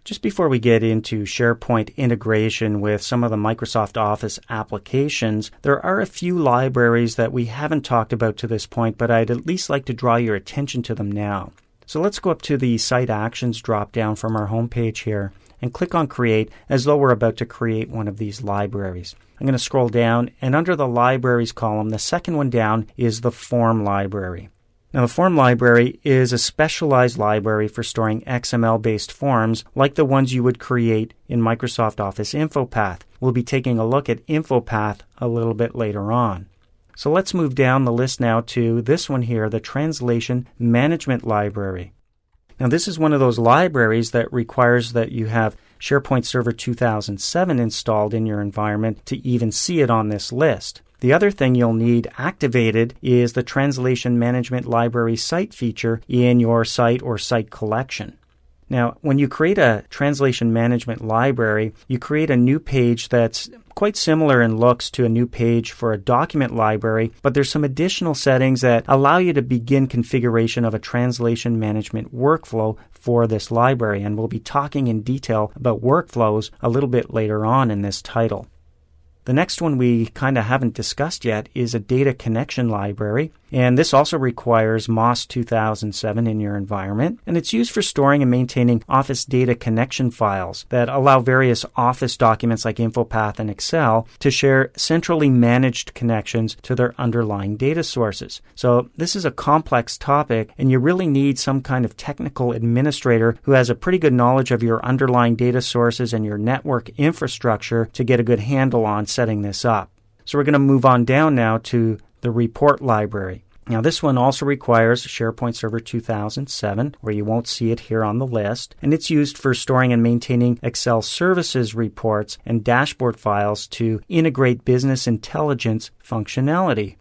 Just before we get into SharePoint integration with some of the Microsoft Office applications, there are a few libraries that we haven't talked about to this point, but I'd at least like to draw your attention to them now. So let's go up to the Site Actions drop-down from our homepage here and click on Create as though we're about to create one of these libraries. I'm going to scroll down, and under the Libraries column, the second one down is the Form library. Now, the Form library is a specialized library for storing XML-based forms like the ones you would create in Microsoft Office InfoPath. We'll be taking a look at InfoPath a little bit later on. So let's move down the list now to this one here, the Translation Management Library. Now, this is one of those libraries that requires that you have SharePoint Server 2007 installed in your environment to even see it on this list. The other thing you'll need activated is the Translation Management Library site feature in your site or site collection. Now, when you create a Translation Management Library, you create a new page that's quite similar in looks to a new page for a document library, but there's some additional settings that allow you to begin configuration of a translation management workflow for this library, and we'll be talking in detail about workflows a little bit later on in this title. The next one we kind of haven't discussed yet is a data connection library, and this also requires MOS 2007 in your environment, and it's used for storing and maintaining Office data connection files that allow various Office documents like InfoPath and Excel to share centrally managed connections to their underlying data sources. So this is a complex topic, and you really need some kind of technical administrator who has a pretty good knowledge of your underlying data sources and your network infrastructure to get a good handle on setting this up. So we're going to move on down now to the Report library. Now, this one also requires SharePoint Server 2007, where you won't see it here on the list, and it's used for storing and maintaining Excel services reports and dashboard files to integrate business intelligence functionality.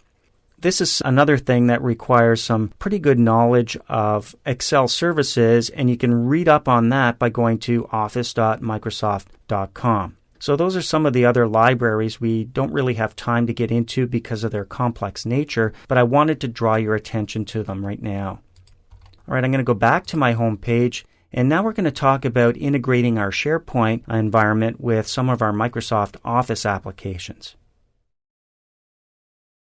This is another thing that requires some pretty good knowledge of Excel services, and you can read up on that by going to office.microsoft.com. So those are some of the other libraries we don't really have time to get into because of their complex nature, but I wanted to draw your attention to them right now. All right, I'm going to go back to my home page, and now we're going to talk about integrating our SharePoint environment with some of our Microsoft Office applications.